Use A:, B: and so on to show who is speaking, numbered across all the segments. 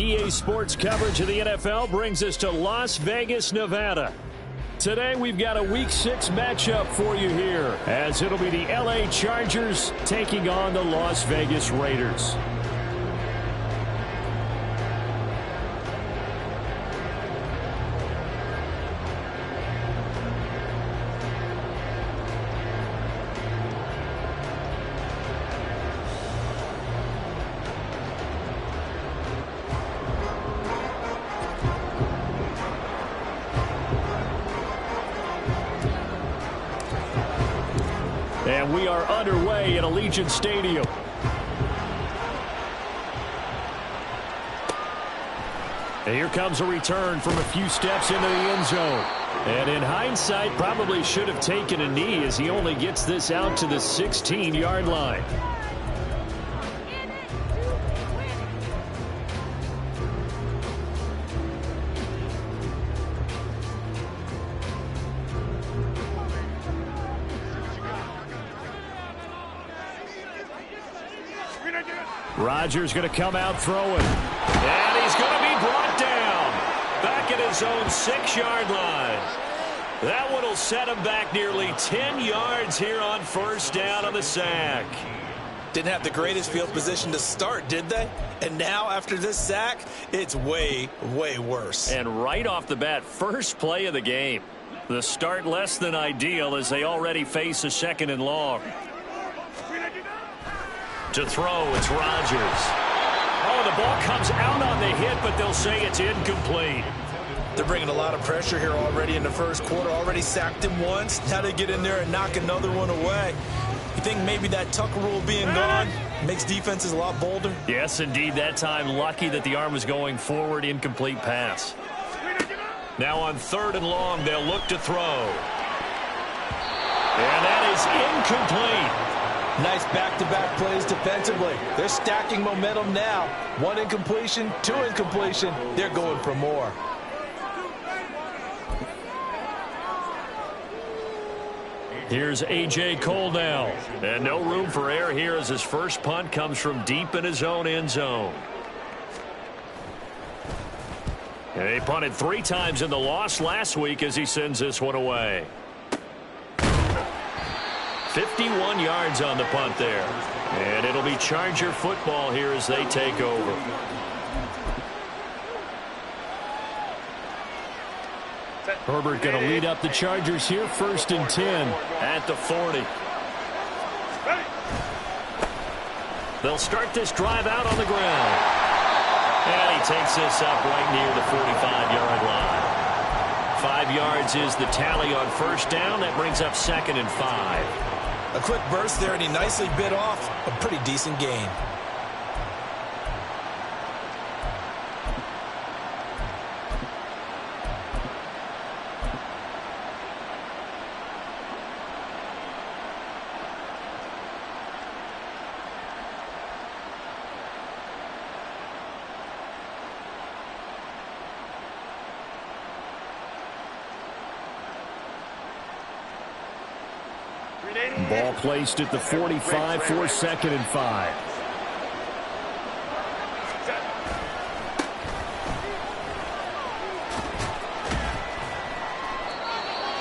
A: EA Sports coverage of the NFL brings us to Las Vegas, Nevada. Today we've got a Week 6 matchup for you here, as it'll be the LA Chargers taking on the Las Vegas Raiders. And we are underway at Allegiant Stadium. And here comes a return from a few steps into the end zone. And in hindsight, probably should have taken a knee as he only gets this out to the 16-yard line. Rodgers going to come out throwing. And he's going to be brought down back at his own 6-yard line. That one will set him back nearly 10 yards here on first down on the sack.
B: Didn't have the greatest field position to start, did they? And now after this sack, it's way, way worse.
A: And right off the bat, first play of the game. The start less than ideal as they already face a 2nd and long. To throw, it's Rodgers. Oh, the ball comes out on the hit, but they'll say it's incomplete.
B: They're bringing a lot of pressure here already in the first quarter. Already sacked him once. Now they get in there and knock another one away. You think maybe that tuck rule being gone makes defenses a lot bolder?
A: Yes, indeed. That time, lucky that the arm was going forward. Incomplete pass. Now on 3rd and long, they'll look to throw. And that is incomplete.
B: Nice back-to-back plays defensively. They're stacking momentum now. 1 incompletion, 2 incompletion. They're going for more.
A: Here's A.J. Cole now. And no room for error here as his first punt comes from deep in his own end zone. And he punted 3 times in the loss last week as he sends this one away. 51 yards on the punt there. And it'll be Charger football here as they take over. Herbert going to lead up the Chargers here, 1st and 10 at the 40. They'll start this drive out on the ground. And he takes this up right near the 45-yard line. 5 yards is the tally on first down. That brings up 2nd and 5.
B: A quick burst there, and he nicely bit off a pretty decent gain.
A: Ball placed at the 45 for 2nd and 5.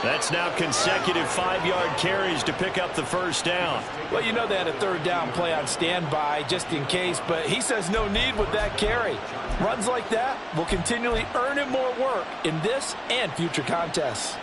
A: That's now consecutive 5-yard carries to pick up the first down.
B: Well, you know they had a 3rd down play on standby just in case, but he says no need with that carry. Runs like that will continually earn him more work in this and future contests.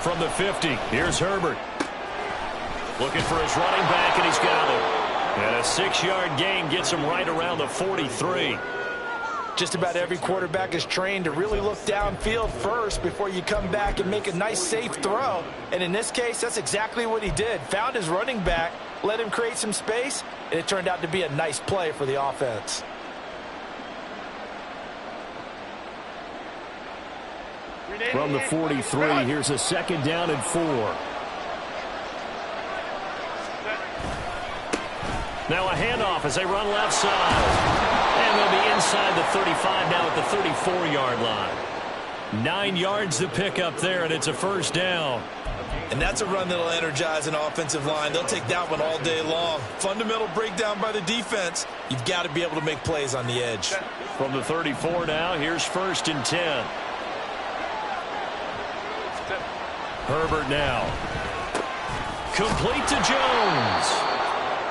A: From the 50, here's Herbert. Looking for his running back, and he's got him. And a 6-yard gain gets him right around the 43.
B: Just about every quarterback is trained to really look downfield first before you come back and make a nice, safe throw. And in this case, that's exactly what he did. Found his running back, let him create some space, and it turned out to be a nice play for the offense.
A: From the 43, here's a 2nd down and 4. Now a handoff as they run left side. And they'll be inside the 35 now at the 34-yard line. 9 yards to pick up there, and it's a first down.
B: And that's a run that'll energize an offensive line. They'll take that one all day long. Fundamental breakdown by the defense. You've got to be able to make plays on the edge.
A: From the 34 now, here's 1st and 10. Herbert now. Complete to Jones.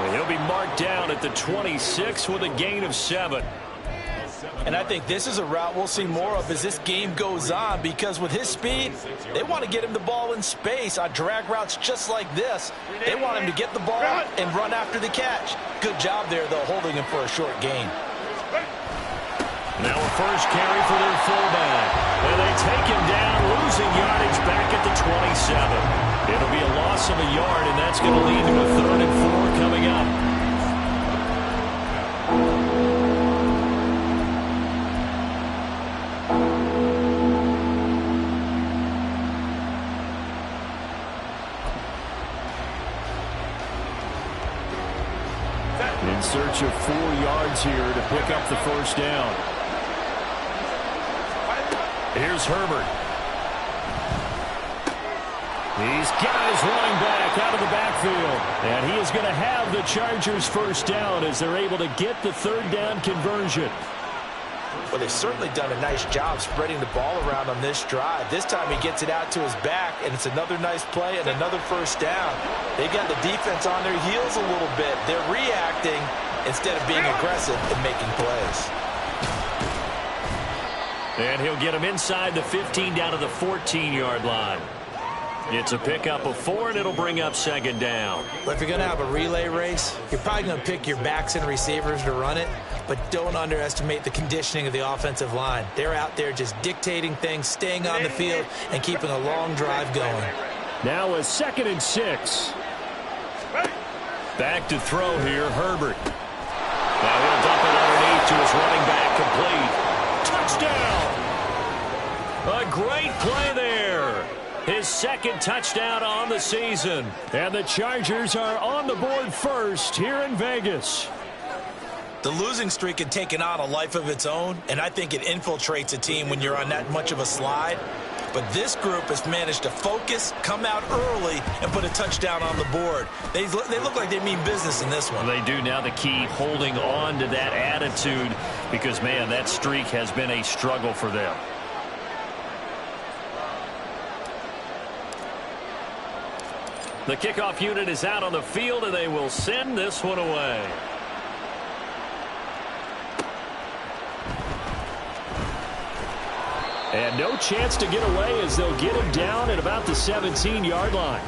A: And he'll be marked down at the 26 with a gain of 7.
B: And I think this is a route we'll see more of as this game goes on, because with his speed, they want to get him the ball in space on drag routes just like this. They want him to get the ball and run after the catch. Good job there, though, holding him for a short gain.
A: Now a first carry for their fullback. And they take him down, losing yardage back at the 27. It'll be a loss of a yard, and that's going to lead to a 3rd and 4 coming up. In search of 4 yards here to pick up the first down. Here's Herbert. These guys running back out of the backfield. And he is going to have the Chargers first down as they're able to get the 3rd down conversion.
B: Well, they've certainly done a nice job spreading the ball around on this drive. This time he gets it out to his back, and it's another nice play and another first down. They've got the defense on their heels a little bit. They're reacting instead of being aggressive and making plays.
A: And he'll get him inside the 15 down to the 14-yard line. It's a pickup of 4, and it'll bring up 2nd down.
C: But if you're going to have a relay race, you're probably going to pick your backs and receivers to run it, but don't underestimate the conditioning of the offensive line. They're out there just dictating things, staying on the field, and keeping a long drive going.
A: Now a 2nd and 6. Back to throw here, Herbert. Now he'll dump it underneath to his running back, complete. Touchdown! A great play there. His 2nd touchdown on the season. And the Chargers are on the board first here in Vegas.
B: The losing streak had taken on a life of its own, and I think it infiltrates a team when you're on that much of a slide. But this group has managed to focus, come out early, and put a touchdown on the board. They look like they mean business in this one.
A: They do. Now the key, holding on to that attitude, because, man, that streak has been a struggle for them. The kickoff unit is out on the field, and they will send this one away. And no chance to get away as they'll get him down at about the 17-yard line.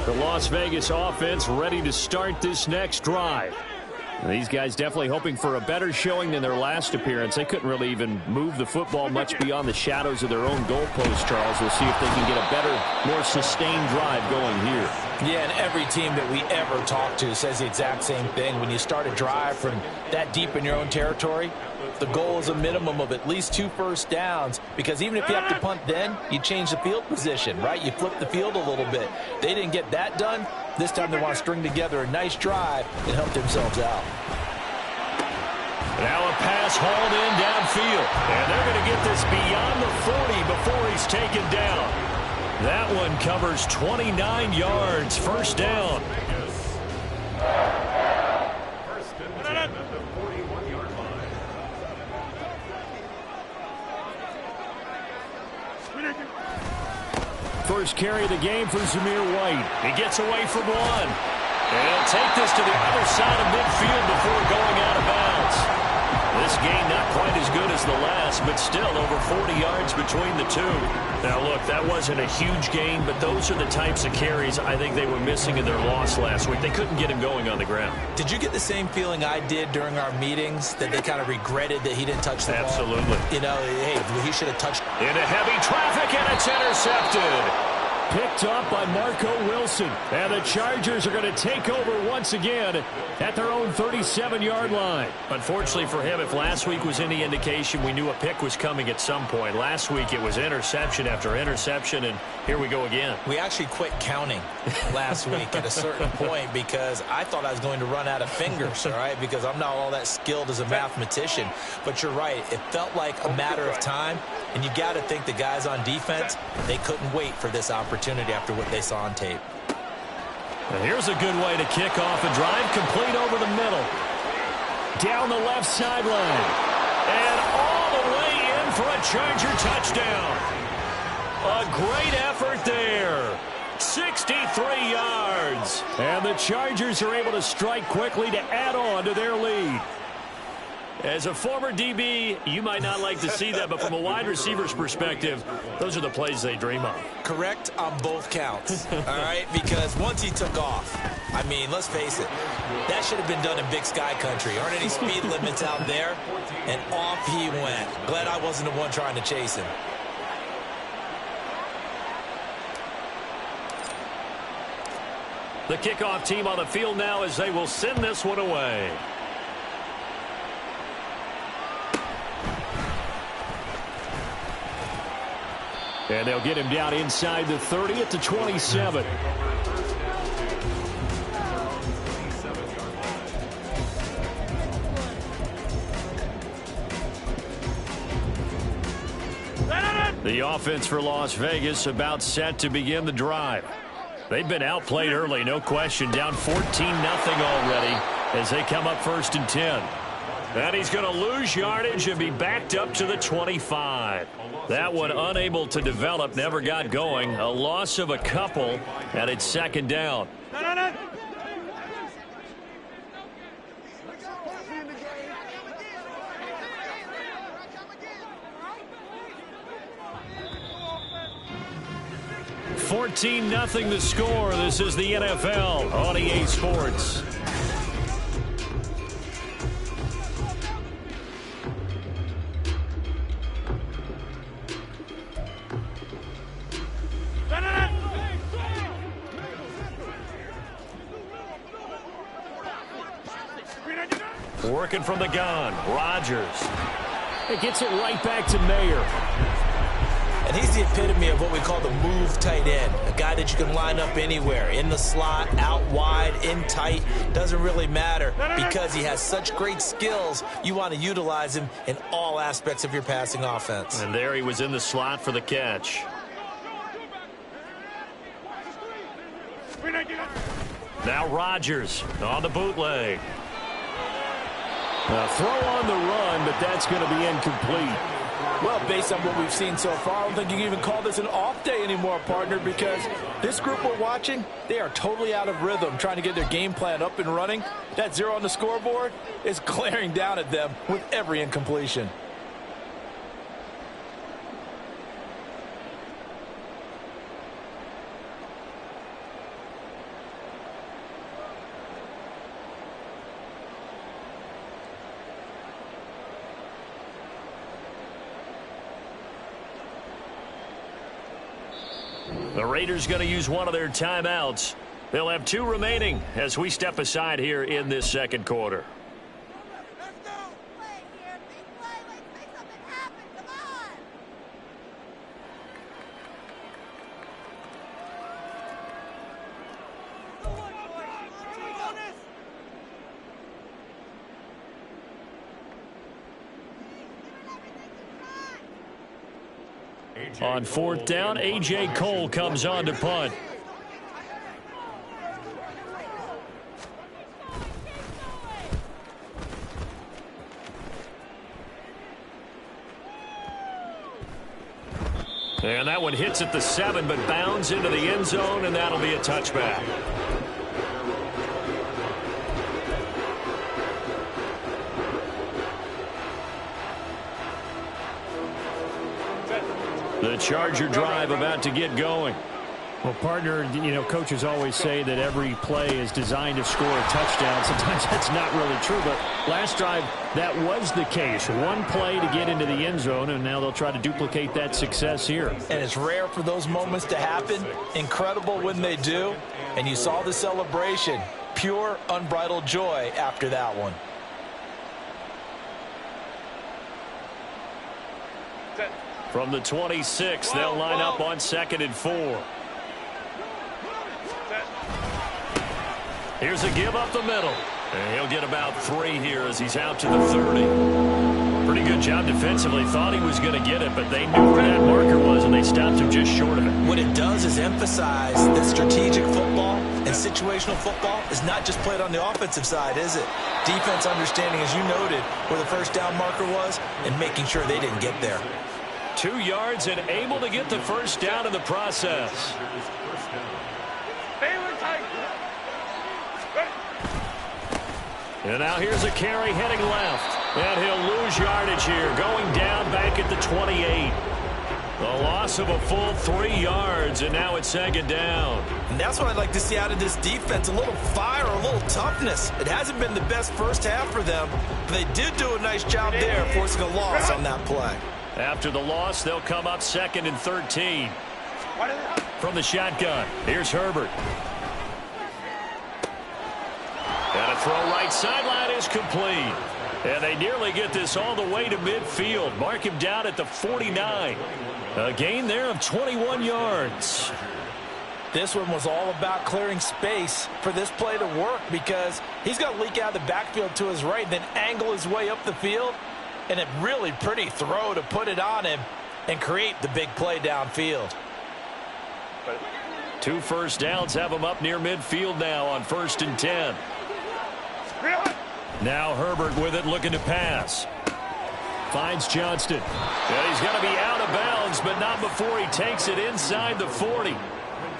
A: The Las Vegas offense ready to start this next drive. These guys definitely hoping for a better showing than their last appearance. They couldn't really even move the football much beyond the shadows of their own goalpost, Charles. We'll see if they can get a better, more sustained drive going here.
C: Yeah, and every team that we ever talk to says the exact same thing. When you start a drive from that deep in your own territory, the goal is a minimum of at least 2 first downs, because even if you have to punt then, you change the field position, right? You flip the field a little bit. They didn't get that done. This time they want to string together a nice drive and help themselves out.
A: Now a pass hauled in downfield. And they're going to get this beyond the 40 before he's taken down. That one covers 29 yards. First down. First carry of the game for Zamir White. He gets away from one. And he'll take this to the other side of midfield before going out of bounds. This gain not quite as good as the last, but still over 40 yards between the two. Now, look, that wasn't a huge gain, but those are the types of carries I think they were missing in their loss last week. They couldn't get him going on the ground.
C: Did you get the same feeling I did during our meetings, that they kind of regretted that he didn't touch the ball?
A: Absolutely.
C: You know, hey, he should have touched.
A: Into heavy traffic, and it's intercepted. Picked off by Marco Wilson. And the Chargers are going to take over once again at their own 37-yard line. Unfortunately for him, if last week was any indication, we knew a pick was coming at some point. Last week it was interception after interception, and here we go again.
C: We actually quit counting last week at a certain point because I thought I was going to run out of fingers, all right, because I'm not all that skilled as a mathematician. But you're right. It felt like a matter of time, and you got to think the guys on defense, they couldn't wait for this opportunity after what they saw on tape.
A: And here's a good way to kick off a drive, complete over the middle. Down the left sideline. And all the way in for a Charger touchdown. A great effort there. 63 yards. And the Chargers are able to strike quickly to add on to their lead. As a former DB, you might not like to see that, but from a wide receiver's perspective, those are the plays they dream of.
C: Correct on both counts, all right? Because once he took off, I mean, let's face it, that should have been done in Big Sky country. Aren't any speed limits out there? And off he went. Glad I wasn't the one trying to chase him.
A: The kickoff team on the field now as they will send this one away. And they'll get him down inside the 30 at the 27. The offense for Las Vegas about set to begin the drive. They've been outplayed early, no question. Down 14-0 already as they come up 1st and 10. And he's going to lose yardage and be backed up to the 25. That one unable to develop, never got going. A loss of a couple, and it's 2nd down. $14-0 the score. This is the NFL on EA Sports. Working from the gun, Rodgers. It gets it right back to Mayer.
C: And he's the epitome of what we call the move tight end. A guy that you can line up anywhere. In the slot, out wide, in tight. Doesn't really matter because he has such great skills. You want to utilize him in all aspects of your passing offense.
A: And there he was in the slot for the catch. Now Rodgers on the bootleg. A throw on the run, but that's going to be incomplete.
B: Well, based on what we've seen so far, I don't think you can even call this an off day anymore, partner, because this group we're watching, they are totally out of rhythm, trying to get their game plan up and running. That 0 on the scoreboard is glaring down at them with every incompletion.
A: The Raiders going to use one of their timeouts. They'll have 2 remaining as we step aside here in this 2nd quarter.
D: Let's go. Play here. Big play. Let's make something happen.
A: On 4th down, A.J. Cole comes on to punt. And that one hits at the 7, but bounds into the end zone, and that'll be a touchback. The Charger drive about to get going. Well, partner, coaches always say that every play is designed to score a touchdown. Sometimes that's not really true, but last drive, that was the case. One play to get into the end zone, and now they'll try to duplicate that success here.
C: And it's rare for those moments to happen. Incredible when they do. And you saw the celebration. Pure, unbridled joy after that one.
A: From the 26, they'll line up on 2nd and 4. Here's a give up the middle. And he'll get about 3 here as he's out to the 30. Pretty good job defensively. Thought he was going to get it, but they knew where that marker was, and they stopped him just short of it.
C: What it does is emphasize that strategic football and situational football is not just played on the offensive side, is it? Defense understanding, as you noted, where the first down marker was and making sure they didn't get there.
A: 2 yards and able to get the first down in the process. And now here's a carry heading left. And he'll lose yardage here, going down back at the 28. The loss of a full 3 yards, and now it's 2nd down.
C: And that's what I'd like to see out of this defense, a little fire, a little toughness. It hasn't been the best first half for them, but they did do a nice job there, forcing a loss on that play.
A: After the loss, they'll come up 2nd and 13. From the shotgun, here's Herbert. And a throw right sideline is complete. And they nearly get this all the way to midfield. Mark him down at the 49. A gain there of 21 yards.
C: This one was all about clearing space for this play to work because he's going to leak out of the backfield to his right, then angle his way up the field. And a really pretty throw to put it on him and create the big play downfield.
A: 2 first downs have him up near midfield now on 1st and 10. Now Herbert with it, looking to pass. Finds Johnston. And he's going to be out of bounds, but not before he takes it inside the 40.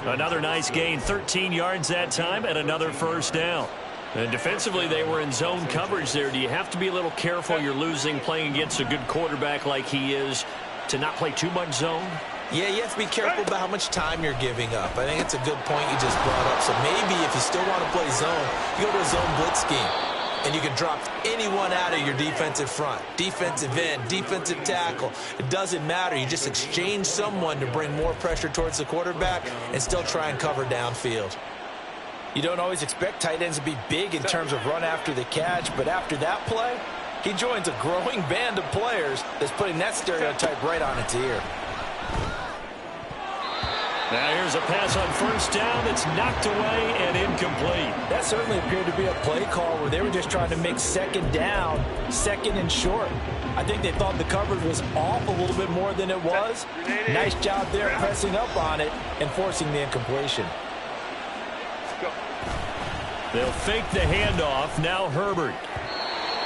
A: Another nice gain, 13 yards that time, and another first down. And defensively, they were in zone coverage there. Do you have to be a little careful? You're losing playing against a good quarterback like he is to not play too much zone?
C: Yeah, you have to be careful about how much time you're giving up. I think it's a good point you just brought up. So maybe if you still want to play zone, you go to a zone blitz scheme. And you can drop anyone out of your defensive front. Defensive end, defensive tackle. It doesn't matter. You just exchange someone to bring more pressure towards the quarterback and still try and cover downfield. You don't always expect tight ends to be big in terms of run after the catch, but after that play, he joins a growing band of players that's putting that stereotype right on its ear.
A: Now here's a pass on first down that's knocked away and incomplete.
C: That certainly appeared to be a play call where they were just trying to make second down, second and short. I think they thought the coverage was off a little bit more than it was. Nice job there pressing up on it and forcing the incompletion.
A: They'll fake the handoff. Now Herbert.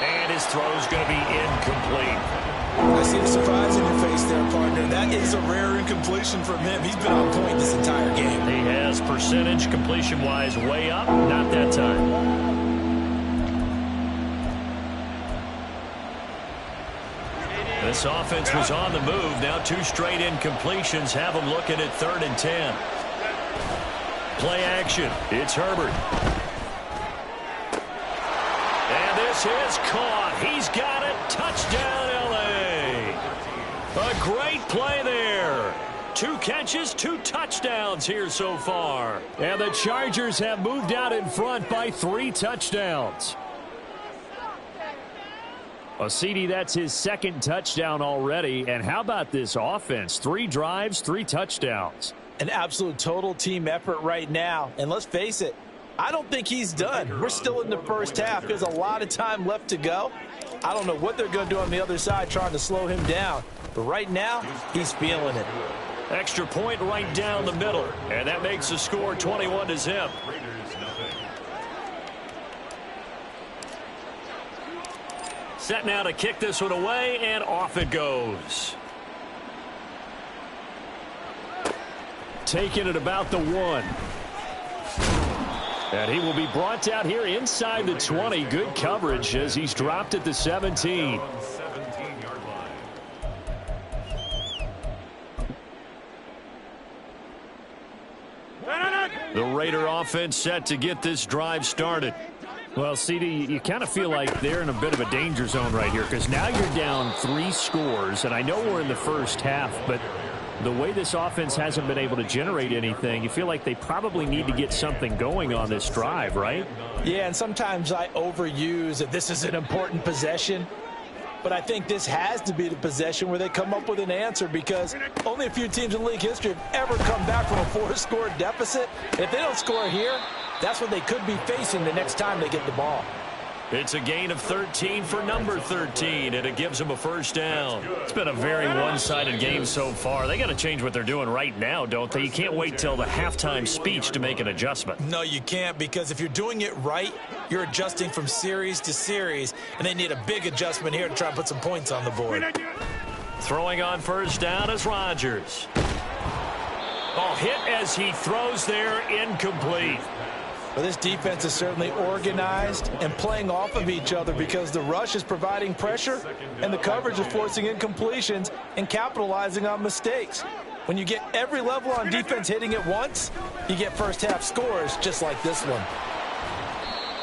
A: And his throw's going to be incomplete.
C: I see the surprise in your face there, partner. That is a rare incompletion from him. He's been on point this entire game.
A: He has percentage completion-wise way up. Not that time. This offense was on the move. Now 2 straight incompletions have them looking at 3rd and 10. Play action. It's Herbert. And this is caught. He's got it. Touchdown, L.A. A great play there. 2 catches, 2 touchdowns here so far. And the Chargers have moved out in front by 3 touchdowns. Well, CD, that's his 2nd touchdown already. And how about this offense? 3 drives, 3 touchdowns.
C: An absolute total team effort right now. And let's face it, I don't think he's done. We're still in the first half. There's a lot of time left to go. I don't know what they're going to do on the other side trying to slow him down. But right now, he's feeling it.
A: Extra point right down the middle. And that makes the score 21-0. Set now to kick this one away, and off it goes. Taking it about the 1. And he will be brought down here inside the 20. Good coverage as he's dropped at the 17. The Raider offense set to get this drive started.
E: Well, CD, you kind of feel like they're in a bit of a danger zone right here because now you're down 3 scores, and I know we're in the first half, but the way this offense hasn't been able to generate anything, you feel like they probably need to get something going on this drive, right?
B: Yeah, and sometimes I overuse that this is an important possession. But I think this has to be the possession where they come up with an answer because only a few teams in league history have ever come back from a 4-score deficit. If they don't score here, that's what they could be facing the next time they get the ball.
A: It's a gain of 13 for number 13, and it gives them a first down. It's been a very one-sided game so far. They got to change what they're doing right now, don't they? You can't wait till the halftime speech to make an adjustment.
C: No, you can't, because if you're doing it right, you're adjusting from series to series, and they need a big adjustment here to try and put some points on the board.
A: Throwing on first down is Rodgers. Ball hit as he throws there, incomplete.
B: Well, this defense is certainly organized and playing off of each other because the rush is providing pressure and the coverage is forcing incompletions and capitalizing on mistakes. When you get every level on defense hitting at once, you get first half scores just like this one.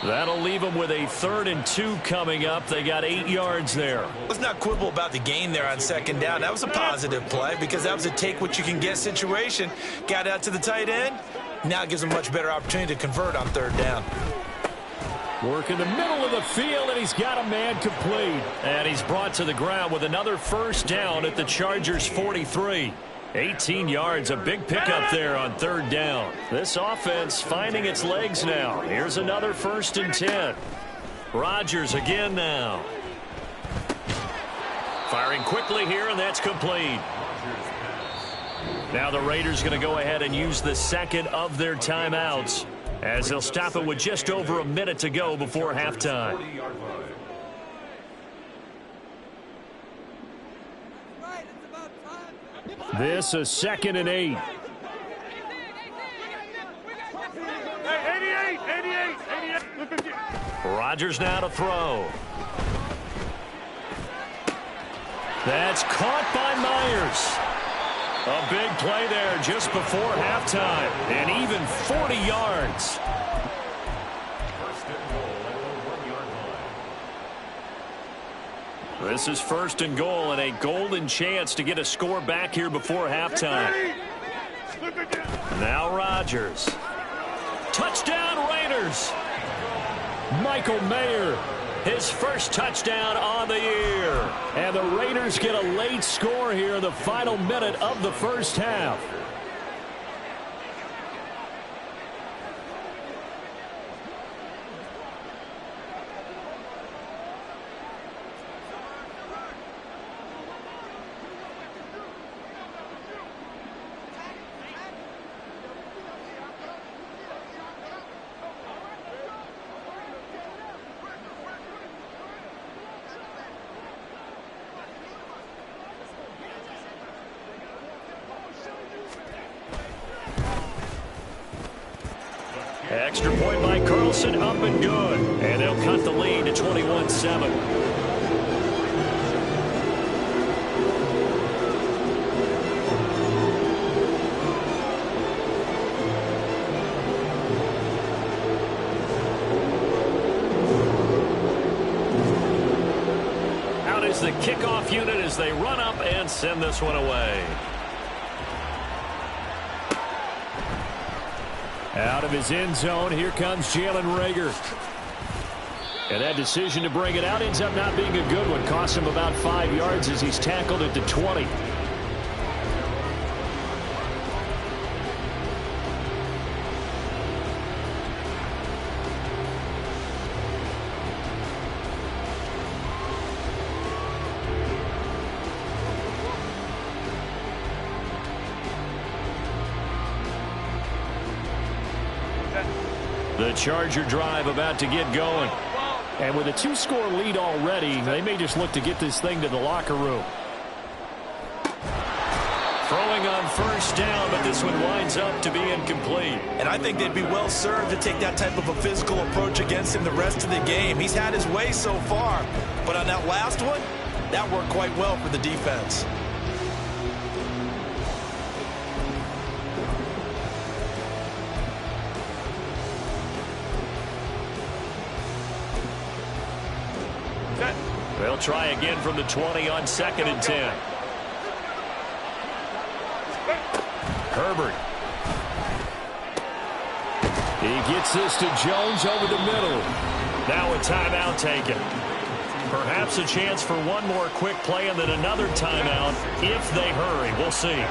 A: That'll leave them with a 3rd and 2 coming up. They got 8 yards there.
C: Let's not quibble about the gain there on second down. That was a positive play because that was a take-what-you-can-get situation. Got out to the tight end. Now it gives them a much better opportunity to convert on 3rd down.
A: Work in the middle of the field, and he's got a man complete. And he's brought to the ground with another first down at the Chargers' 43. 18 yards, a big pickup there on 3rd down. This offense finding its legs now. Here's another 1st and 10. Rodgers again now. Firing quickly here, and that's complete. Now the Raiders going to go ahead and use the second of their timeouts as they'll stop it with just over a minute to go before halftime.
E: This is 2nd and 8.
A: Rodgers now to throw. That's caught by Myers. A big play there just before halftime, and even 40 yards. This is 1st and goal, and a golden chance to get a score back here before halftime. Now Rodgers. Touchdown Raiders. Michael Mayer, his first touchdown on the year.
E: And the Raiders get a late score here in the final minute of the first half.
A: Extra point by Carlson, up and good. And they'll cut the lead to 21-7. Out is the kickoff unit as they run up and send this one away.
E: Out of his end zone, here comes Jalen Reagor. And that decision to bring it out ends up not being a good one. Costs him about 5 yards as he's tackled at the 20.
A: The Charger drive about to get going.
E: And with a 2-score lead already, they may just look to get this thing to the locker room.
A: Throwing on first down, but this one winds up to be incomplete.
C: And I think they'd be well served to take that type of a physical approach against him the rest of the game. He's had his way so far, but on that last one, that worked quite well for the defense.
A: They'll try again from the 20 on 2nd and 10. Herbert. He gets this to Jones over the middle. Now a timeout taken. Perhaps a chance for one more quick play and then another timeout if they hurry. We'll see.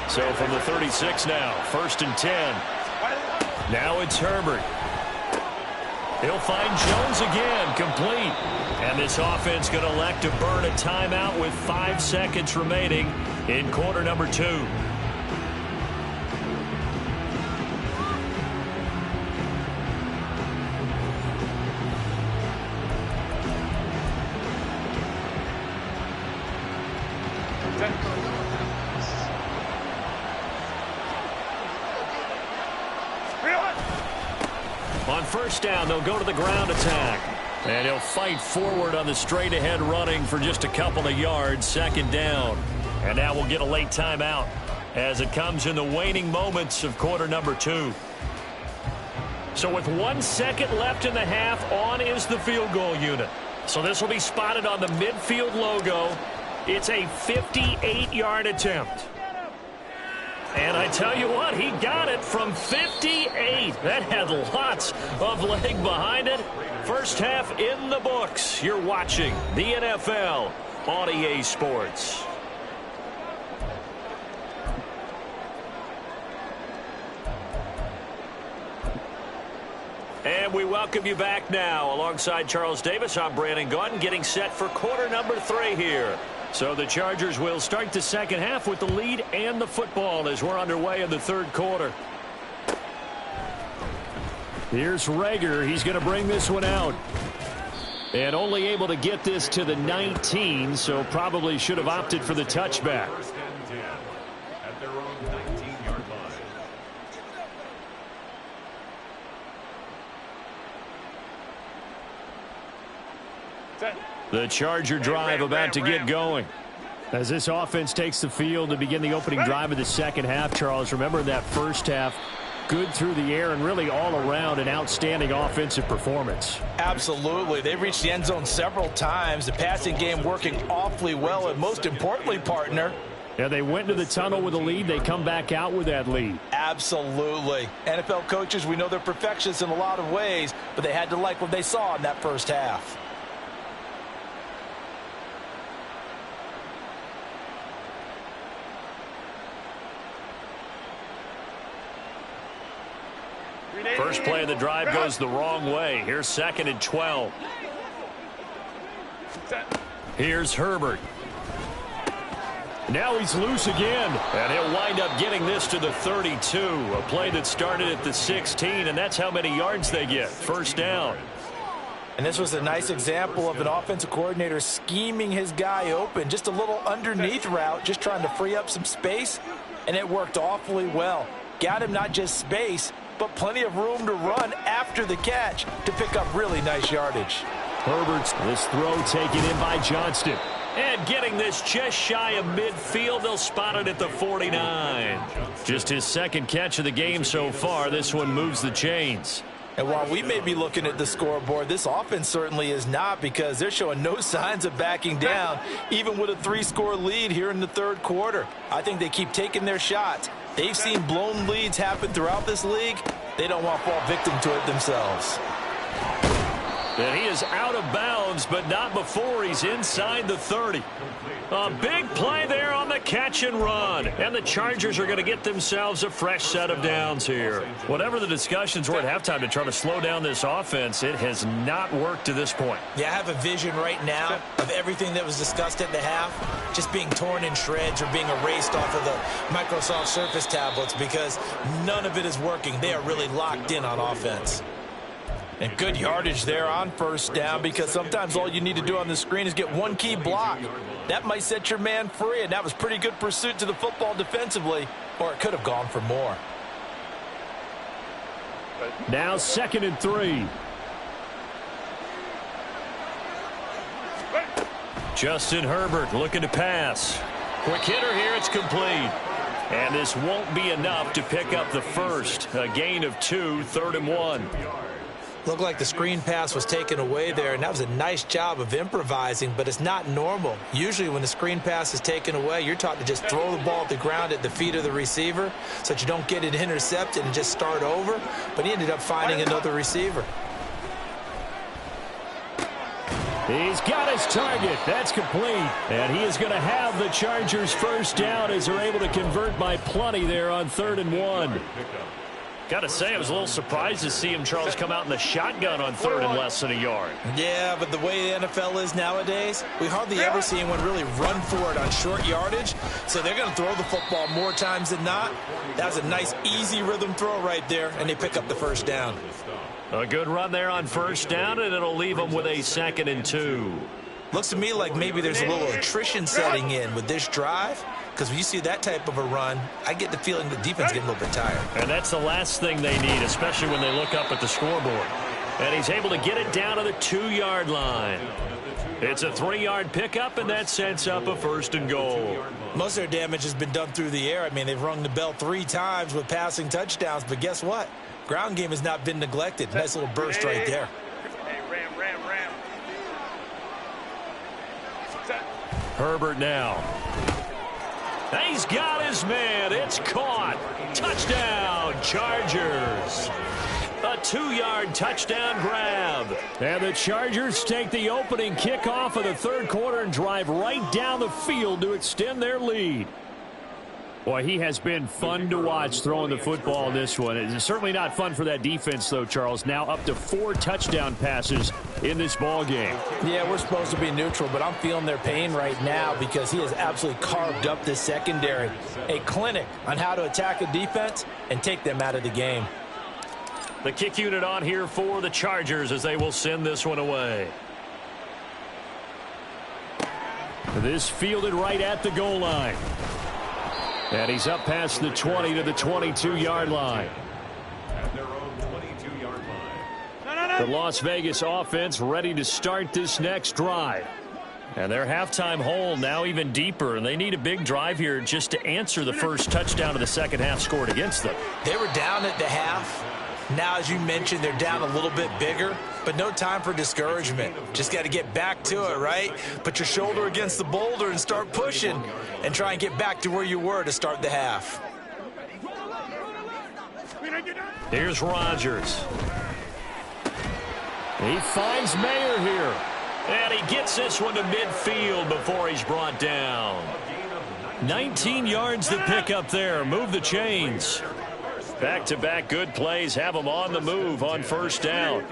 A: So from the 36 now, 1st and 10. Now it's Herbert. He'll find Jones again, complete. And this offense going to elect to burn a timeout with 5 seconds remaining in quarter number 2. On 1st down, they'll go to the ground attack. And he'll fight forward on the straight-ahead running for just a couple of yards. 2nd down. And now we'll get a late timeout as it comes in the waning moments of quarter number 2. So with 1 second left in the half, on is the field goal unit. So this will be spotted on the midfield logo. It's a 58-yard attempt. And I tell you what, he got it from 58. That had lots of leg behind it. First half in the books. You're watching the NFL on EA Sports. And we welcome you back now. Alongside Charles Davis, I'm Brandon Gaudin, getting set for quarter number 3 here. So the Chargers will start the second half with the lead and the football as we're underway in the 3rd quarter. Here's Reagor. He's going to bring this one out. And only able to get this to the 19, so probably should have opted for the touchback.
F: At their own 19-yard line.
A: The Charger drive about to get going.
E: As this offense takes the field to begin the opening drive of the second half, Charles, remember that first half, good through the air and really all around an outstanding offensive performance.
B: Absolutely. They reached the end zone several times. The passing game working awfully well, and most importantly, partner,
E: yeah, they went to the tunnel with a lead. They come back out with that lead.
B: absolutely. NFL coaches, we know they're perfectionists in a lot of ways, but they had to like what they saw in that first half.
A: First play of the drive goes the wrong way. Here's 2nd and 12. Here's Herbert. Now he's loose again. And he'll wind up getting this to the 32. A play that started at the 16, and that's how many yards they get. 1st down.
B: And this was a nice example of an offensive coordinator scheming his guy open. Just a little underneath route, just trying to free up some space, and it worked awfully well. Got him not just space, but plenty of room to run after the catch to pick up really nice yardage.
E: Herbert's this throw taken in by Johnston.
A: And getting this just shy of midfield, they'll spot it at the 49. Just his 2nd catch of the game so far. This one moves the chains.
B: And while we may be looking at the scoreboard, this offense certainly is not, because they're showing no signs of backing down, even with a 3-score lead here in the 3rd quarter. I think they keep taking their shots. They've seen blown leads happen throughout this league. They don't want to fall victim to it themselves.
A: And he is out of bounds, but not before he's inside the 30. A big play there on the catch and run. And the Chargers are going to get themselves a fresh set of downs here. Whatever the discussions were at halftime to try to slow down this offense, it has not worked to this point.
C: Yeah, I have a vision right now of everything that was discussed at the half just being torn in shreds or being erased off of the Microsoft Surface tablets, because none of it is working. They are really locked in on offense.
B: And good yardage there on 1st down, because sometimes all you need to do on the screen is get one key block. That might set your man free, and that was pretty good pursuit to the football defensively, or it could have gone for more.
E: Now 2nd and 3.
A: Justin Herbert looking to pass. Quick hitter here, it's complete. And this won't be enough to pick up the first. A gain of 2, 3rd and 1.
B: Looked like the screen pass was taken away there, and that was a nice job of improvising, but it's not normal. Usually when the screen pass is taken away, you're taught to just throw the ball at the ground at the feet of the receiver so that you don't get it intercepted and just start over, but he ended up finding another receiver.
E: He's got his target. That's complete. And he is going to have the Chargers first down as they're able to convert by plenty there on 3rd and 1. Got to say, I was a little surprised to see him, Charles, come out in the shotgun on 3rd and less than a yard.
B: Yeah, but the way the NFL is nowadays, we hardly ever see anyone really run for it on short yardage. So they're going to throw the football more times than not. That was a nice, easy rhythm throw right there, and they pick up the first down.
A: A good run there on 1st down, and it'll leave them with a 2nd and 2.
B: Looks to me like maybe there's a little attrition setting in with this drive, because when you see that type of a run, I get the feeling the defense getting a little bit tired.
A: And that's the last thing they need, especially when they look up at the scoreboard. And he's able to get it down to the 2-yard line. It's a 3-yard pickup, and that sets up a 1st and goal.
B: Most of their damage has been done through the air. I mean, they've rung the bell 3 times with passing touchdowns, but guess what? Ground game has not been neglected. Nice little burst right there.
A: Herbert now. He's got his man. It's caught. Touchdown, Chargers. A 2-yard touchdown grab.
E: And the Chargers take the opening kickoff of the 3rd quarter and drive right down the field to extend their lead. Boy, he has been fun to watch throwing the football in this one. It's certainly not fun for that defense, though, Charles. Now up to 4 touchdown passes in this ball game.
C: Yeah, we're supposed to be neutral, but I'm feeling their pain right now because he has absolutely carved up this secondary. A clinic on how to attack a defense and take them out of the game.
A: The kick unit on here for the Chargers as they will send this one away.
E: This fielded right at the goal line. And he's up past the 20 to the 22-yard line.
F: At their own 22-yard line.
E: The Las Vegas offense ready to start this next drive.
A: And their halftime hole now even deeper, and they need a big drive here just to answer the first touchdown of the second half scored against them.
B: They were down at the half. Now, as you mentioned, they're down a little bit bigger, but no time for discouragement. Just got to get back to it, right? Put your shoulder against the boulder and start pushing and try and get back to where you were to start the half.
A: Here's Rodgers.
E: He finds Mayer here.
A: And he gets this one to midfield before he's brought down. 19 yards to pick up there. Move the chains. Back-to-back good plays have them on the move on 1st down.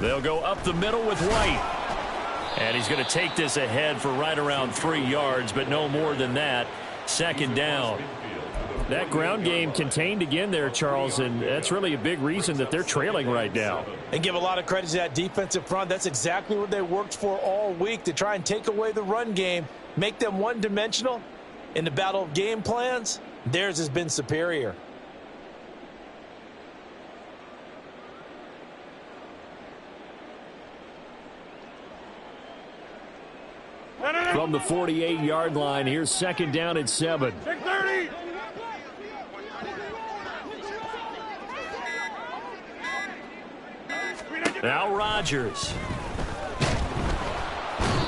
A: They'll go up the middle with White. And he's going to take this ahead for right around 3 yards, but no more than that. 2nd down.
E: That ground game contained again there, Charles, and that's really a big reason that they're trailing right now.
B: And give a lot of credit to that defensive front. That's exactly what they worked for all week, to try and take away the run game, make them one-dimensional. In the battle of game plans, theirs has been superior.
E: From the 48-yard line, here's 2nd down and 7.
A: Now Rodgers.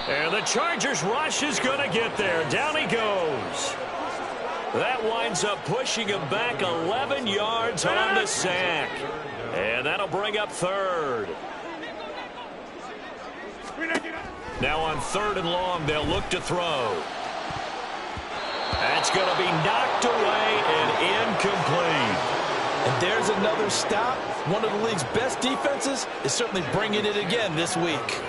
A: And the Chargers rush is going to get there. Down he goes. That winds up pushing him back 11 yards on the sack. And that'll bring up 3rd. Now on 3rd and long, they'll look to throw. That's going to be knocked away and incomplete.
B: And there's another stop. One of the league's best defenses is certainly bringing it again this week.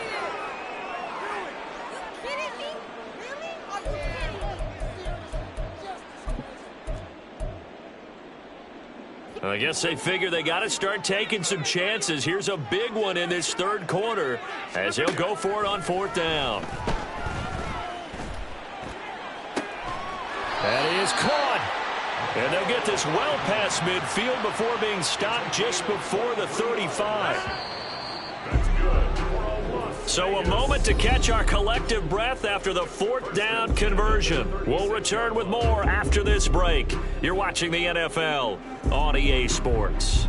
A: I guess they figure they got to start taking some chances. Here's a big one in this 3rd quarter as he'll go for it on 4th down.
E: That is caught.
A: And they'll get this well past midfield before being stopped just before the 35.
F: That's good.
A: So a moment to catch our collective breath after the 4th down conversion. We'll return with more after this break. You're watching the NFL on EA Sports.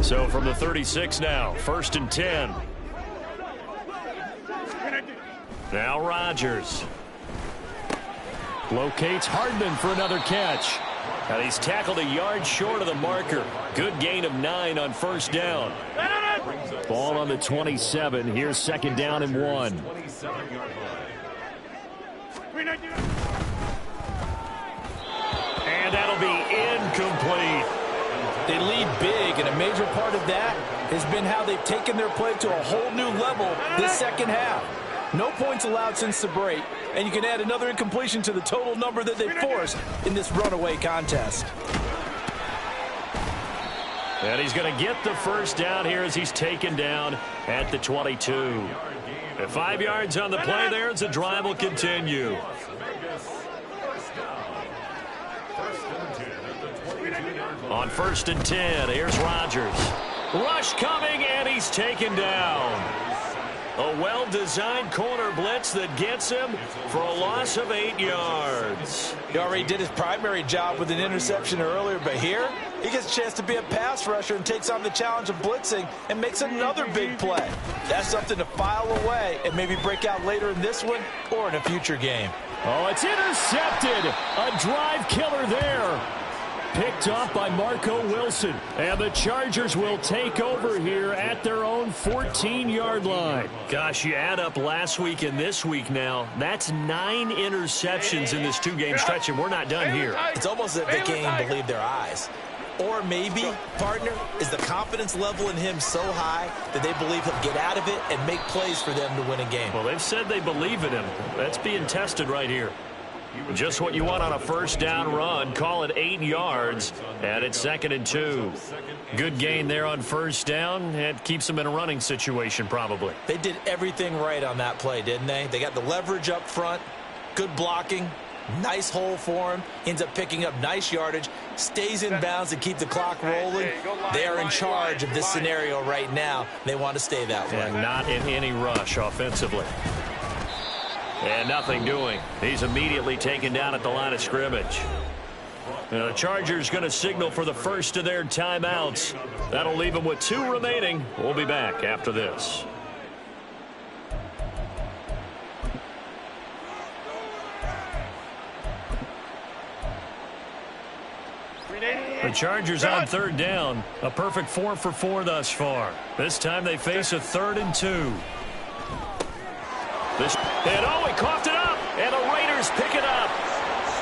A: So from the 36 now, 1st and 10. Now Rodgers. Locates Hardman for another catch. And he's tackled a yard short of the marker. Good gain of 9 on 1st down. Ball on the 27. Here's 2nd down and 1. And that'll be incomplete.
C: They lead big, and a major part of that has been how they've taken their play to a whole new level this second half. No points allowed since the break, and you can add another incompletion to the total number that they forced in this runaway contest.
A: And he's going to get the 1st down here as he's taken down at the 22. At 5 yards on the play there as the drive will continue. On 1st and 10, here's Rodgers. Rush coming, and he's taken down. A well-designed corner blitz that gets him for a loss of 8 yards.
C: He already did his primary job with an interception earlier, but here he gets a chance to be a pass rusher and takes on the challenge of blitzing and makes another big play. That's something to file away and maybe break out later in this one or in a future game.
E: Oh, it's intercepted. A drive killer there. Picked off by Marco Wilson. And the Chargers will take over here at their own 14-yard line.
A: Gosh, you add up last week and this week now. That's 9 interceptions in this 2-game stretch, and we're not done here.
C: It's almost as if they can't even believe their eyes. Or maybe, partner, is the confidence level in him so high that they believe he'll get out of it and make plays for them to win a game.
A: Well, they've said they believe in him. That's being tested right here. Just what you want on a 1st down run. Call it 8 yards, and it's 2nd and 2. Good gain there on 1st down. It keeps them in a running situation probably.
C: They did everything right on that play, didn't they? They got the leverage up front, good blocking, nice hole for him, ends up picking up nice yardage, stays in bounds to keep the clock rolling. They are in charge of this scenario right now. They want to stay that way.
A: And not in any rush offensively. And nothing doing. He's immediately taken down at the line of scrimmage. Now the Chargers going to signal for the first of their timeouts. That'll leave them with 2 remaining. We'll be back after this. The Chargers on 3rd down. A perfect 4 for 4 thus far. This time they face a 3rd and 2. And oh, he coughed it up, and the Raiders pick it up.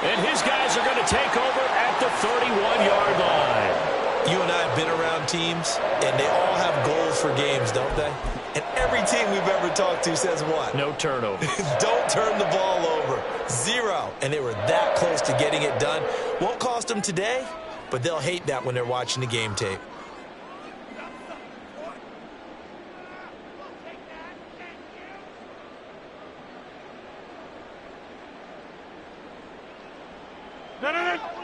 A: And his guys are going to take over at the 31-yard line.
C: You and I have been around teams, and they all have goals for games, don't they? And every team we've ever talked to says what?
A: No turnover.
C: Don't turn the ball over. 0. And they were that close to getting it done. Won't cost them today, but they'll hate that when they're watching the game tape.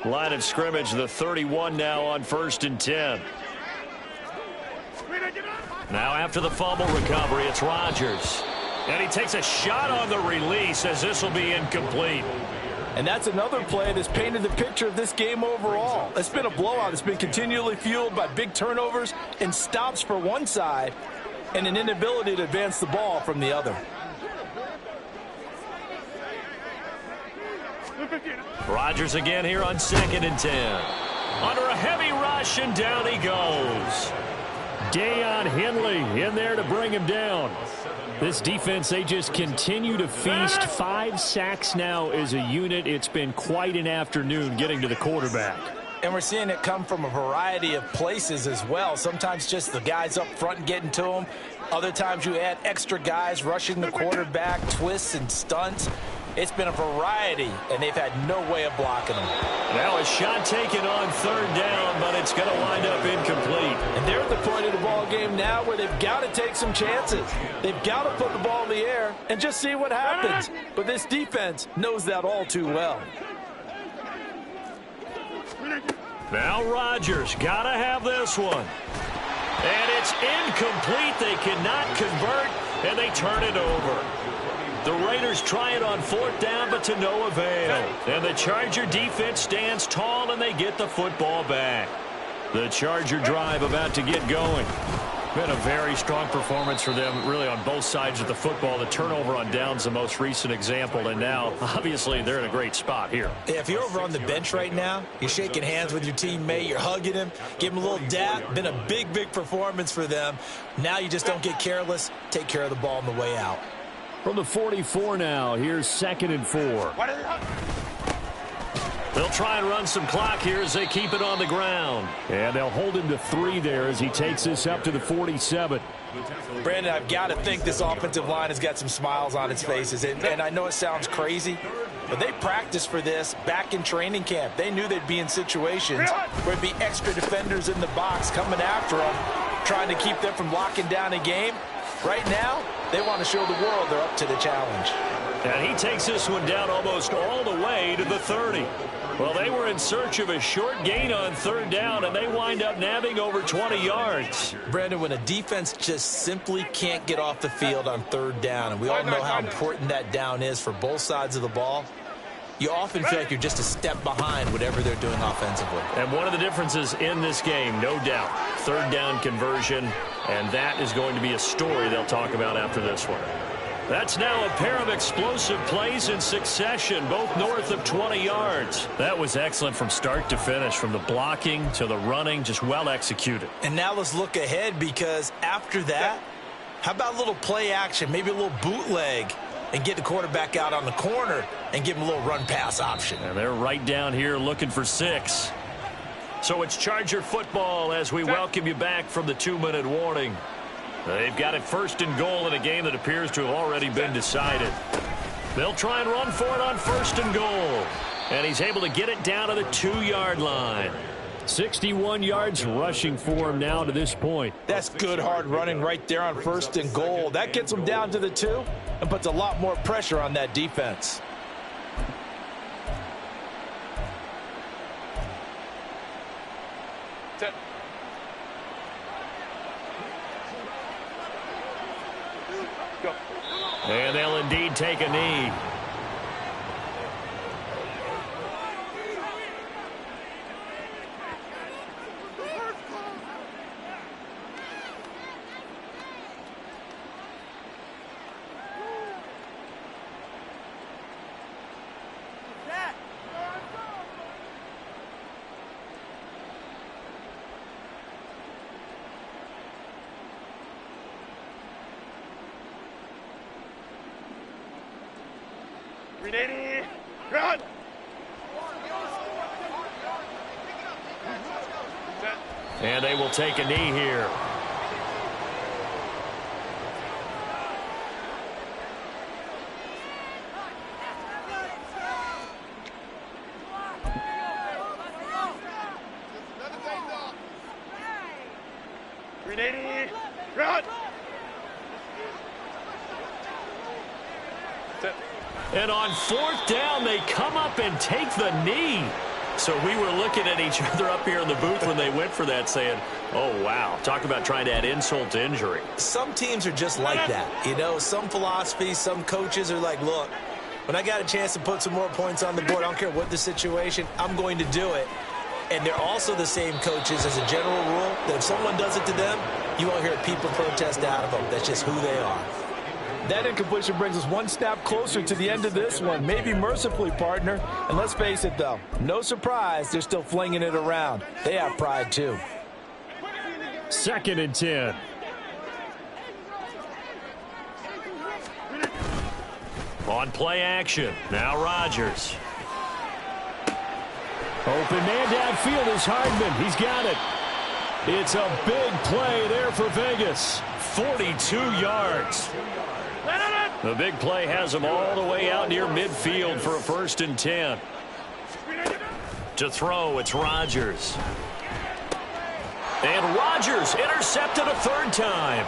A: Line of scrimmage, the 31 now on 1st and 10. Now after the fumble recovery, it's Rodgers. And he takes a shot on the release as this will be incomplete.
C: And that's another play that's painted the picture of this game overall. It's been a blowout. It's been continually fueled by big turnovers and stops for one side and an inability to advance the ball from the other.
A: Rodgers again here on 2nd and 10. Under a heavy rush, and down he goes.
E: Deion Henley in there to bring him down. This defense, they just continue to feast. 5 sacks now as a unit. It's been quite an afternoon getting to the quarterback.
C: And we're seeing it come from a variety of places as well. Sometimes just the guys up front and getting to them. Other times you add extra guys rushing the quarterback, twists and stunts. It's been a variety, and they've had no way of blocking them.
A: Now a shot taken on 3rd down, but it's going to wind up incomplete.
C: And they're at the point of the ball game now where they've got to take some chances. They've got to put the ball in the air and just see what happens. But this defense knows that all too well.
A: Now Rodgers got to have this one. And it's incomplete. They cannot convert, and they turn it over. The Raiders try it on 4th down, but to no avail. And the Charger defense stands tall, and they get the football back. The Charger drive about to get going.
E: Been a very strong performance for them, really, on both sides of the football. The turnover on downs, the most recent example, and now, obviously, they're in a great spot here.
C: Yeah, if you're over on the bench right now, you're shaking hands with your teammate, you're hugging him, give him a little dap. Been a big, big performance for them. Now you just don't get careless. Take care of the ball on the way out.
E: From the 44 now, here's 2nd and 4.
A: They'll try and run some clock here as they keep it on the ground.
E: And they'll hold him to 3 there as he takes this up to the 47.
B: Brandon, I've got to think this offensive line has got some smiles on its faces. And I know it sounds crazy, but they practiced for this back in training camp. They knew they'd be in situations where there'd be extra defenders in the box coming after them, trying to keep them from locking down a game. Right now, they want to show the world they're up to the challenge.
A: And he takes this one down almost all the way to the 30. Well, they were in search of a short gain on 3rd down, and they wind up nabbing over 20 yards.
C: Brandon, when a defense just simply can't get off the field on 3rd down, and we all know how important that down is for both sides of the ball, you often feel like you're just a step behind whatever they're doing offensively.
A: And one of the differences in this game, no doubt, 3rd down conversion, and that is going to be a story they'll talk about after this one. That's now a pair of explosive plays in succession, both north of 20 yards. That was excellent from start to finish, from the blocking to the running, just well executed.
C: And now let's look ahead, because after that, how about a little play action, maybe a little bootleg, and get the quarterback out on the corner and give him a little run-pass option.
A: And they're right down here looking for 6. So it's Charger football as we welcome you back from the 2-minute warning. They've got it 1st and goal in a game that appears to have already been decided. They'll try and run for it on 1st and goal. And he's able to get it down to the 2-yard line.
E: 61 yards rushing for him now to this point.
B: That's good hard running right there on 1st and goal. That gets them down to the 2 and puts a lot more pressure on that defense.
A: And they'll indeed take a knee.
F: Run!
A: And they will take a knee here.
F: Run!
A: And on 4th down, they come up and take the knee. So we were looking at each other up here in the booth when they went for that, saying, oh, wow. Talk about trying to add insult to injury.
C: Some teams are just like that. You know, some philosophies, some coaches are like, look, when I got a chance to put some more points on the board, I don't care what the situation, I'm going to do it. And they're also the same coaches as a general rule that if someone does it to them, you won't hear people protest out of them. That's just who they are.
B: That incompletion brings us one step closer to the end of this one. Maybe mercifully, partner. And let's face it, though, no surprise, they're still flinging it around. They have pride, too.
E: 2nd and 10.
A: On play action, now Rodgers.
E: Open man downfield is Hardman. He's got it. It's a big play there for Vegas.
A: 42 yards. The big play has him all the way out near midfield for a 1st and 10. To throw, it's Rodgers. And Rodgers intercepted a 3rd time.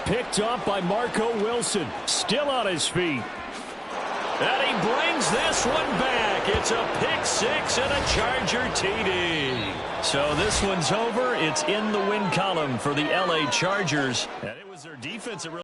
E: Picked up by Marco Wilson. Still on his feet.
A: And he brings this one back. It's a pick 6 and a Charger TD. So this one's over. It's in the win column for the LA Chargers. And it was their defense that really